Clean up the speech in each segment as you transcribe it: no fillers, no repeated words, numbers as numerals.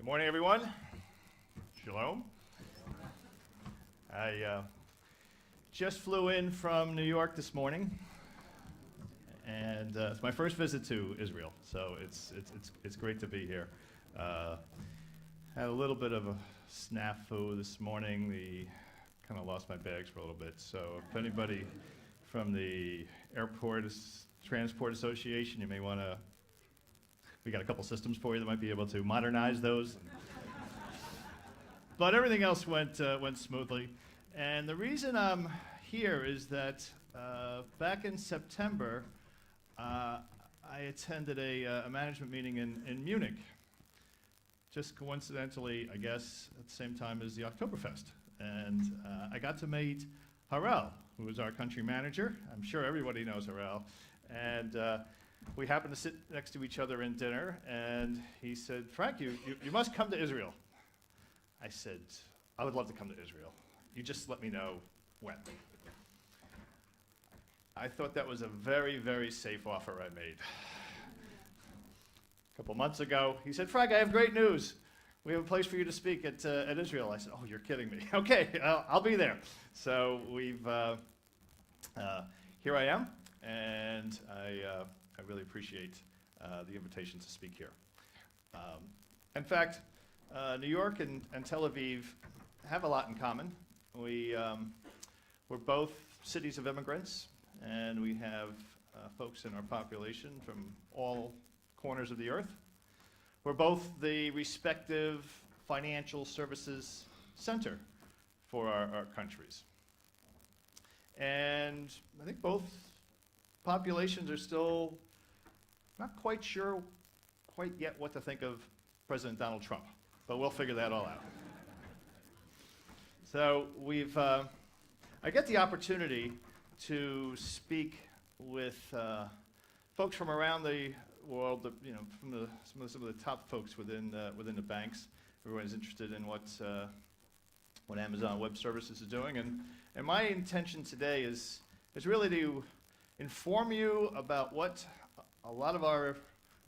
Good morning, everyone. Shalom. I just flew in from New York this morning, and it's my first visit to Israel, so it's great to be here. Had a little bit of a snafu this morning. Kind of lost my bags for a little bit, so if anybody from the Airport Transport Association, you may want to. We got a couple systems for you that might be able to modernize those. But everything else went smoothly. And the reason I'm here is that back in September, I attended a management meeting in Munich. Just coincidentally, I guess, at the same time as the Oktoberfest. And I got to meet Harel, who is our country manager. I'm sure everybody knows Harel. And we happened to sit next to each other in dinner, and he said, "Frank, you must come to Israel." I said, "I would love to come to Israel. You just let me know when." I thought that was a very, very safe offer I made. A couple months ago, he said, "Frank, I have great news. We have a place for you to speak at Israel." I said, "Oh, you're kidding me." Okay, I'll be there. So here I am, and I really appreciate the invitation to speak here. In fact, New York and Tel Aviv have a lot in common. We're both cities of immigrants, and we have folks in our population from all corners of the earth. We're both the respective financial services center for our countries. And I think both populations are still not quite sure quite yet what to think of President Donald Trump, but we'll figure that all out. So I get the opportunity to speak with folks from around the world, from some of the top folks within the banks. Everyone's interested in what Amazon Web Services is doing, and my intention today is really to inform you about what a lot of our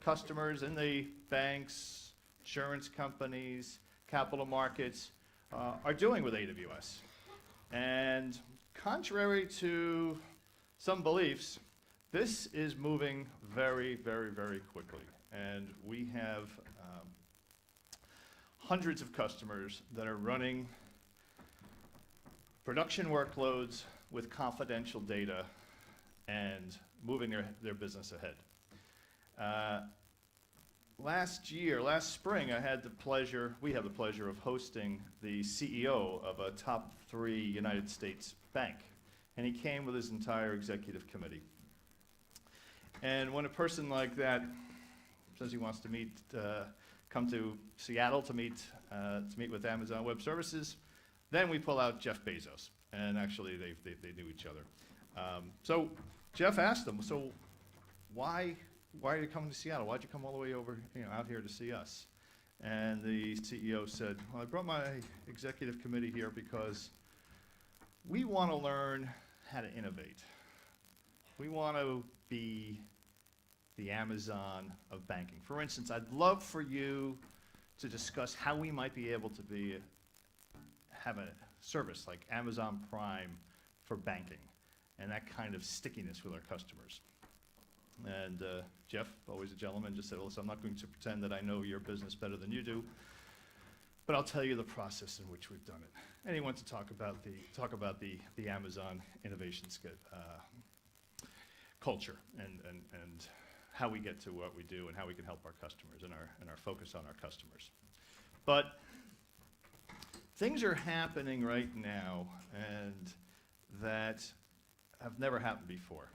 customers in the banks, insurance companies, capital markets are doing with AWS. And contrary to some beliefs, this is moving very, very, very quickly. And we have hundreds of customers that are running production workloads with confidential data and moving their business ahead. Last spring, we have the pleasure of hosting the CEO of a top 3 United States bank. And he came with his entire executive committee. And when a person like that says he wants to come to Seattle to meet with Amazon Web Services, then we pull out Jeff Bezos. And actually, they knew each other. So Jeff asked them, "So why are you coming to Seattle? Why'd you come all the way over, out here to see us?" And the CEO said, "Well, I brought my executive committee here because we want to learn how to innovate. We want to be the Amazon of banking. For instance, I'd love for you to discuss how we might be able to have a service like Amazon Prime for banking and that kind of stickiness with our customers." And Jeff, always a gentleman, just said, "Well, listen, I'm not going to pretend that I know your business better than you do, but I'll tell you the process in which we've done it." And he wants to talk about the Amazon innovation culture and how we get to what we do and how we can help our customers and our focus on our customers. But things are happening right now and that have never happened before.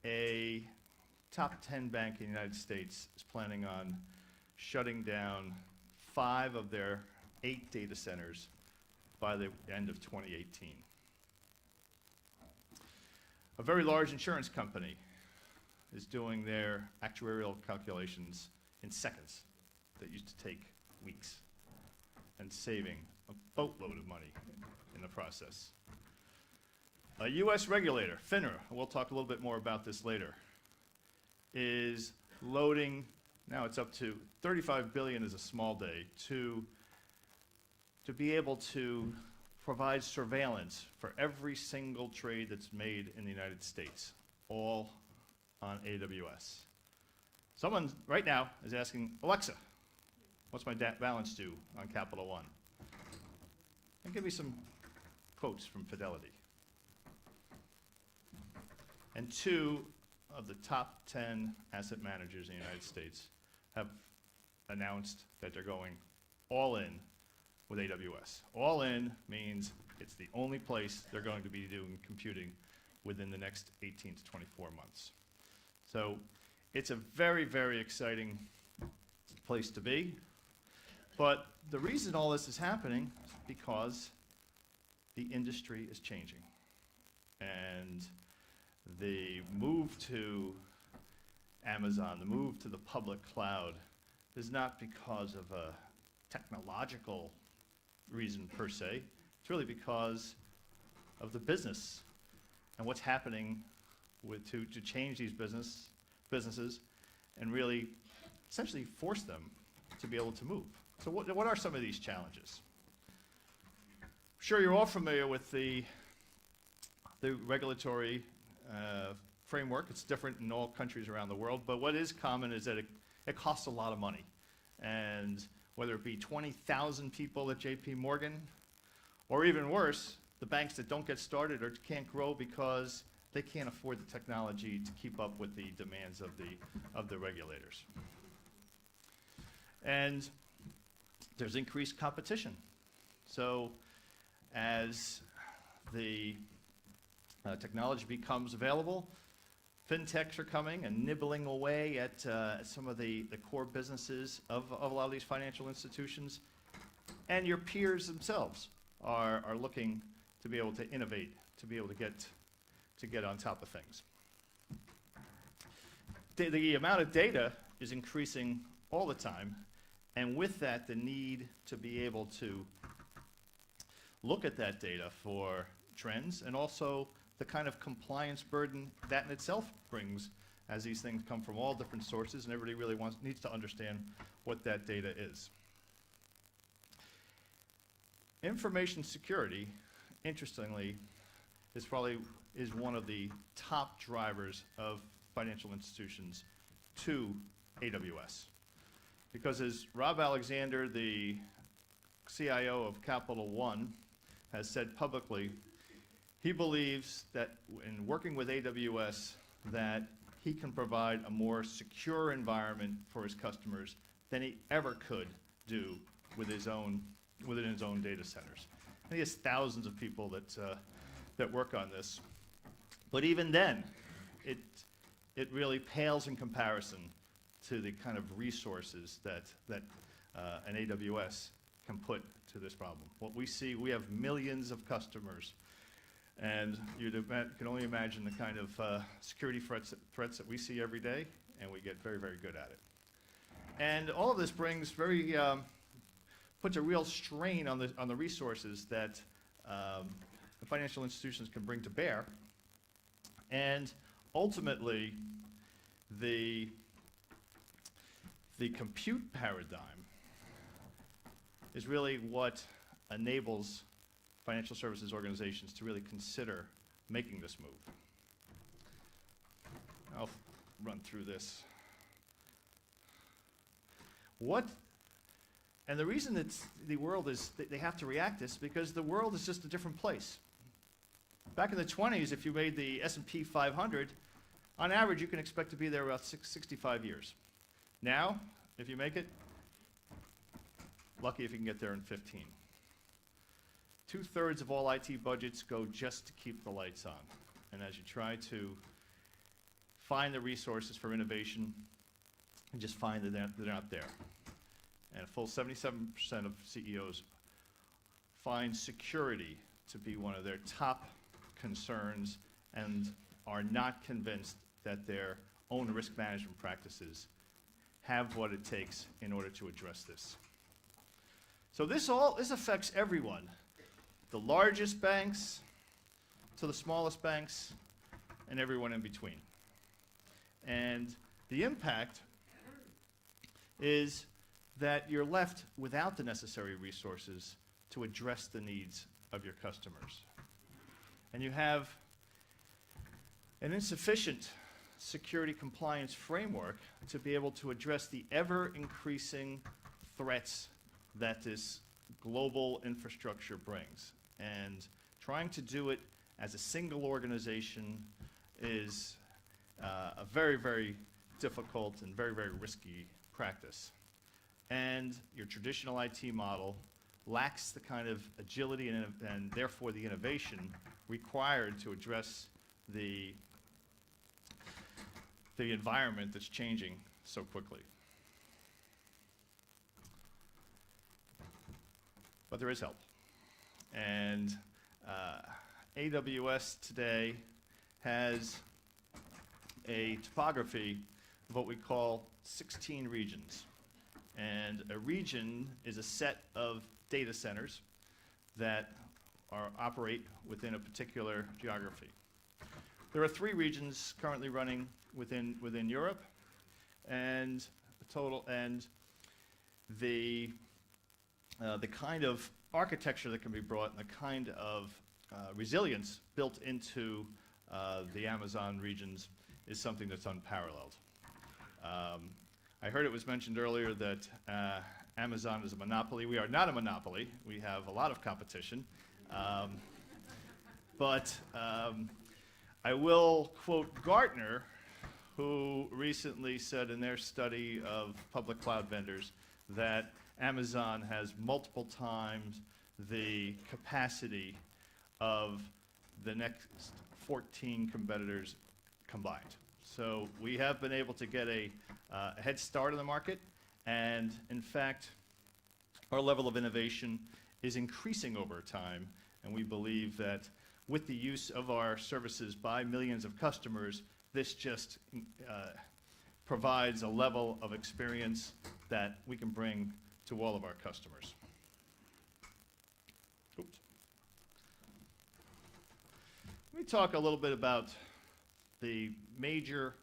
A top 10 bank in the United States is planning on shutting down 5 of their 8 data centers by the end of 2018. A very large insurance company is doing their actuarial calculations in seconds that used to take weeks and saving a boatload of money in the process. A U.S. regulator, FINRA, we'll talk a little bit more about this later, is loading Now it's up to 35 billion is a small day to be able to provide surveillance for every single trade that's made in the United States, all on AWS. Someone right now is asking, Alexa, what's my balance due on Capital One? And give me some quotes from Fidelity. And 2 of the top 10 asset managers in the United States have announced that they're going all in with AWS. All in means it's the only place they're going to be doing computing within the next 18 to 24 months. So it's a very, very exciting place to be. But the reason all this is happening is because the industry is changing. And the move to Amazon, the move to the public cloud, is not because of a technological reason per se. It's really because of the business and what's happening to change these businesses and really essentially force them to be able to move. So what are some of these challenges? I'm sure you're all familiar with the regulatory framework. It's different in all countries around the world, but what is common is that it costs a lot of money. And whether it be 20,000 people at JP Morgan, or even worse, the banks that don't get started or can't grow because they can't afford the technology to keep up with the demands of the regulators. And there's increased competition. So as the technology becomes available, fintechs are coming and nibbling away at some of the core businesses of a lot of these financial institutions. And your peers themselves are looking to be able to innovate, to be able to get on top of things. The amount of data is increasing all the time, and with that, the need to be able to look at that data for trends and also the kind of compliance burden that in itself brings as these things come from all different sources and everybody really needs to understand what that data is. Information security, interestingly, is one of the top drivers of financial institutions to AWS. Because as Rob Alexander, the CIO of Capital One, has said publicly, he believes that in working with AWS that he can provide a more secure environment for his customers than he ever could do within his own data centers. And he has thousands of people that work on this. But even then, it really pales in comparison to the kind of resources that an AWS can put to this problem. What we see, we have millions of customers, and you can only imagine the kind of security threats that we see every day, and we get very, very good at it. And all of this brings puts a real strain on the resources that the financial institutions can bring to bear, and ultimately, the compute paradigm is really what enables financial services organizations to really consider making this move. I'll run through this. And the reason that the world they have to react to this because the world is just a different place. Back in the 20s, if you made the S&P 500, on average, you can expect to be there about 65 years. Now, if you make it, lucky if you can get there in 15. 2/3 of all IT budgets go just to keep the lights on. And as you try to find the resources for innovation, you just find that they're not there. And a full 77% of CEOs find security to be one of their top concerns and are not convinced that their own risk management practices have what it takes in order to address this. So this affects everyone, the largest banks to the smallest banks and everyone in between. And the impact is that you're left without the necessary resources to address the needs of your customers. And you have an insufficient security compliance framework to be able to address the ever-increasing threats that this global infrastructure brings. And trying to do it as a single organization is a very, very difficult and very, very risky practice. And your traditional IT model lacks the kind of agility and therefore the innovation required to address the environment that's changing so quickly. But there is help. And AWS today has a topography of what we call 16 regions. And a region is a set of data centers that operate within a particular geography. There are 3 regions currently running within Europe, and the kind of architecture that can be brought and the kind of resilience built into the Amazon regions is something that's unparalleled. I heard it was mentioned earlier that Amazon is a monopoly. We are not a monopoly. We have a lot of competition. But I will quote Gartner, who recently said in their study of public cloud vendors that Amazon has multiple times the capacity of the next 14 competitors combined. So we have been able to get a head start in the market, and in fact, our level of innovation is increasing over time, and we believe that with the use of our services by millions of customers, this just provides a level of experience that we can bring to all of our customers. Oops. Let me talk a little bit about the major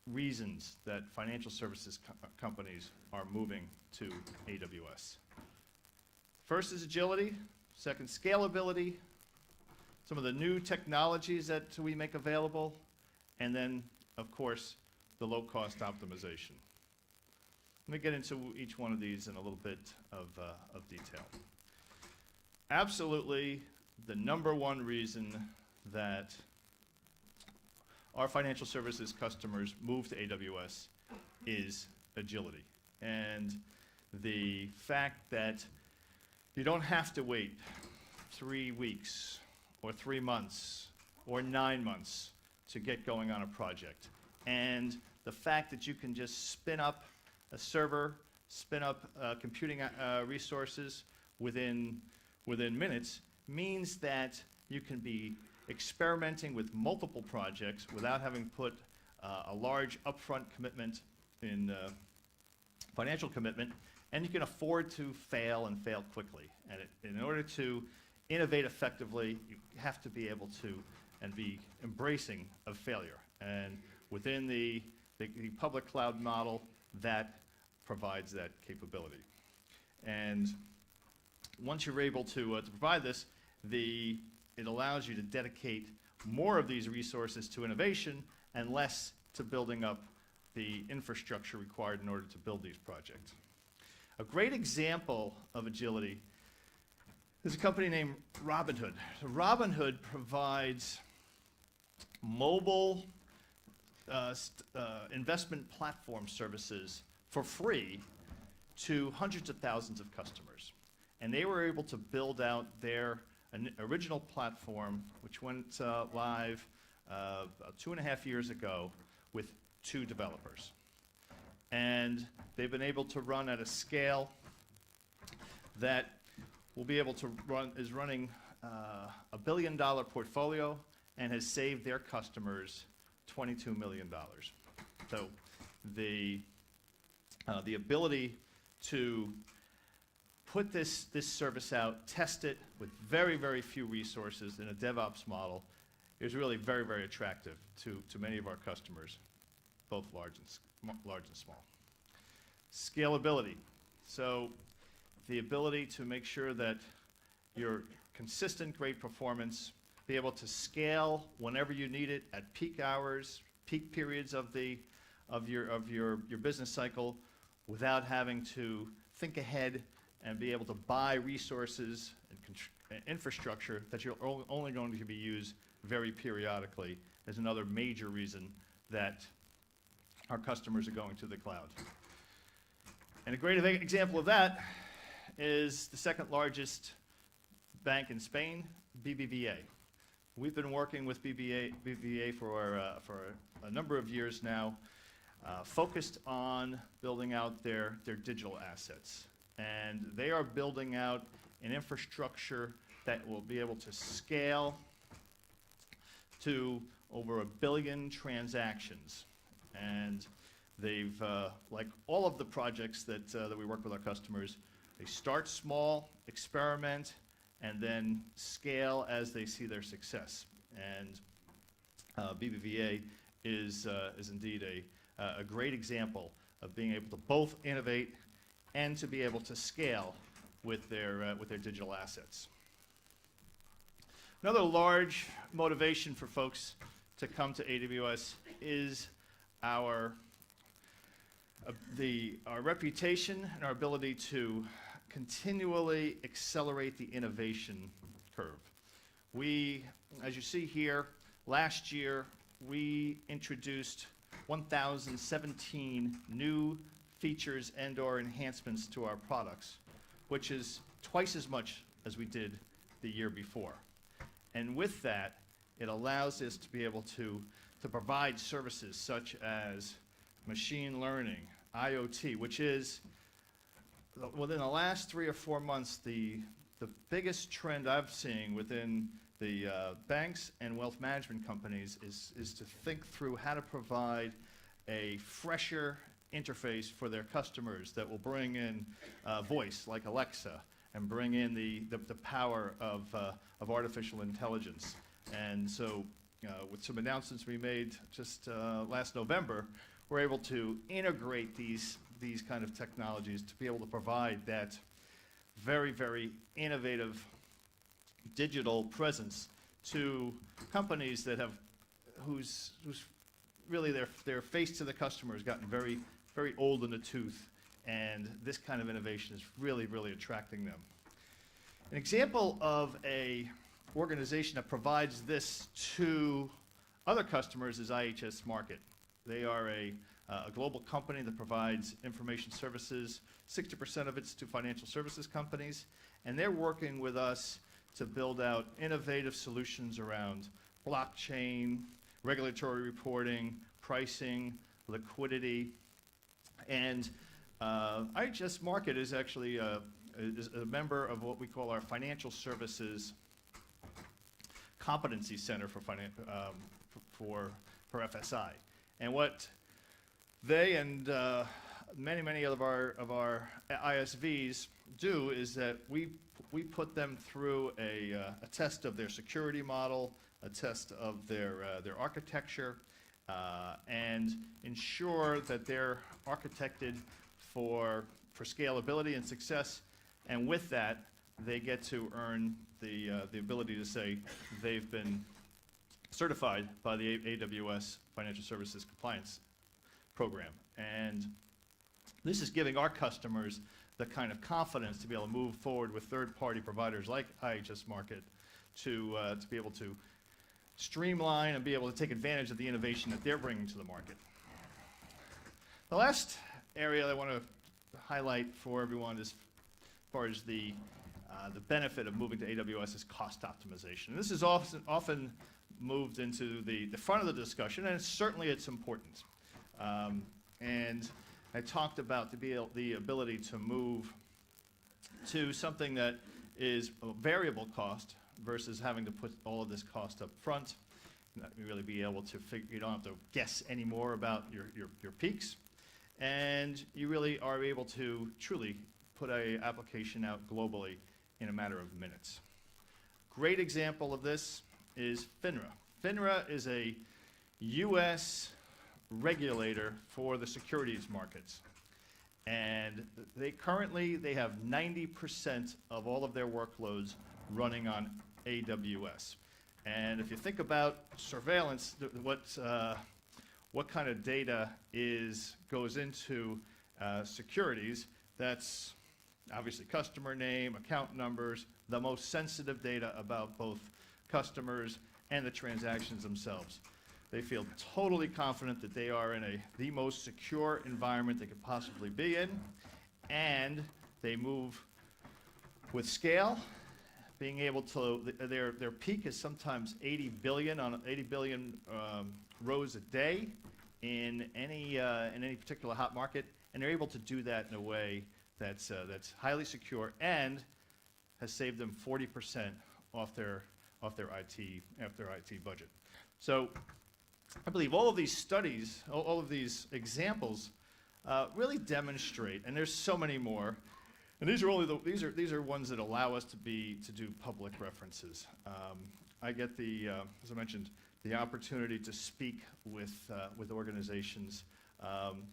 reasons that financial services companies are moving to AWS. First is agility, second scalability, some of the new technologies that we make available, and then, of course, the low-cost optimization. Let me get into each one of these in a little bit of detail. Absolutely, the number one reason that our financial services customers move to AWS is agility. And the fact that you don't have to wait 3 weeks or 3 months or 9 months to get going on a project. And the fact that you can just spin up a server, spin up computing resources within minutes means that you can be experimenting with multiple projects without having put a large upfront commitment in financial commitment, and you can afford to fail and fail quickly. And in order to innovate effectively, you have to be able to and be embracing of failure. And within the public cloud model, that provides that capability. And once you're able to provide this, it allows you to dedicate more of these resources to innovation and less to building up the infrastructure required in order to build these projects. A great example of agility is a company named Robinhood. So Robinhood provides mobile investment platform services for free to hundreds of thousands of customers. And they were able to build out their original platform, which went live about 2.5 years ago with 2 developers. And they've been able to run at a scale that will be able to is running a $1 billion portfolio and has saved their customers $22 million. So the ability to put this service out, test it with very, very few resources in a DevOps model is really very, very attractive to many of our customers, both large and small. Scalability. So the ability to make sure that your consistent great performance, be able to scale whenever you need it at peak hours, peak periods of your business cycle, without having to think ahead and be able to buy resources and infrastructure that you're only going to be used very periodically is another major reason that our customers are going to the cloud. And a great example of that is the second largest bank in Spain, BBVA. We've been working with BBVA for a number of years now, focused on building out their digital assets. And they are building out an infrastructure that will be able to scale to over 1 billion transactions. And they've, like all of the projects that we work with our customers, they start small, experiment, and then scale as they see their success. And BBVA is indeed a great example of being able to both innovate and to be able to scale with their digital assets. Another large motivation for folks to come to AWS is our reputation and our ability to continually accelerate the innovation curve. We, as you see here, last year we introduced 1,017 new features and/or enhancements to our products, which is twice as much as we did the year before. And with that, it allows us to be able to provide services such as machine learning, IoT, which is, within the last 3 or 4 months, the biggest trend I've seen within the banks and wealth management companies is to think through how to provide a fresher interface for their customers that will bring in voice like Alexa and bring in the power of artificial intelligence. And so with some announcements we made just last November, we're able to integrate these kind of technologies to be able to provide that very, very innovative digital presence to companies that have, whose really their face to the customer has gotten very, very old in the tooth, and this kind of innovation is really, really attracting them. An example of a organization that provides this to other customers is IHS Markit. They are a global company that provides information services. 60% of it's to financial services companies, and they're working with us to build out innovative solutions around blockchain, regulatory reporting, pricing, liquidity. And IHS Markit is actually is a member of what we call our Financial Services Competency Center for FSI. And what they and many of our ISVs do is that we put them through a test of their security model, a test of their architecture, and ensure that they're architected for scalability and success. And with that, they get to earn the ability to say they've been certified by the AWS Financial Services Compliance Program. And this is giving our customers the kind of confidence to be able to move forward with third-party providers like IHS Markit to be able to streamline and be able to take advantage of the innovation that they're bringing to the market. The last area I want to highlight for everyone as far as the benefit of moving to AWS is cost optimization. And this is often moved into the front of the discussion, and certainly it's important. And I talked about the ability to move to something that is a variable cost versus having to put all of this cost up front. You really be able to figure, you don't have to guess anymore about your peaks. And you really are able to truly put an application out globally in a matter of minutes. Great example of this is FINRA. FINRA is a US regulator for the securities markets. And they have 90% of all of their workloads running on AWS. And if you think about surveillance, what kind of data goes into securities, that's obviously customer name, account numbers, the most sensitive data about both customers and the transactions themselves. They feel totally confident that they are in the most secure environment they could possibly be in, and they move with scale, being able to, their peak is sometimes 80 billion rows a day in any particular hot market, and they're able to do that in a way that's highly secure and has saved them 40% off their IT budget. So I believe all of these studies, all of these examples, really demonstrate, and there's so many more. And these are ones that allow us to do public references. I get as I mentioned, the opportunity to speak with organizations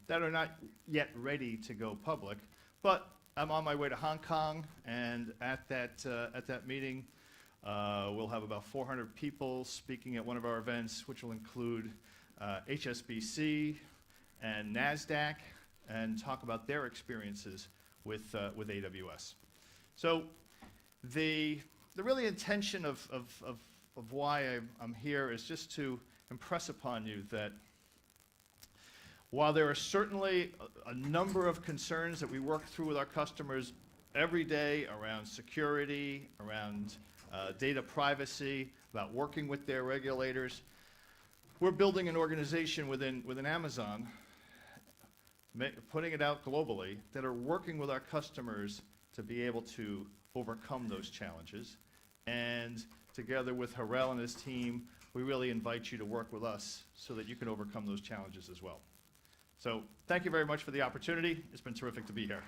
that are not yet ready to go public, but I'm on my way to Hong Kong, and at that meeting, we'll have about 400 people speaking at one of our events, which will include HSBC and NASDAQ, and talk about their experiences with AWS. So the really intention of why I'm here is just to impress upon you that while there are certainly a number of concerns that we work through with our customers every day around security, around data privacy, about working with their regulators, we're building an organization within Amazon, putting it out globally, that are working with our customers to be able to overcome those challenges. And together with Harel and his team, we really invite you to work with us so that you can overcome those challenges as well. So thank you very much for the opportunity. It's been terrific to be here.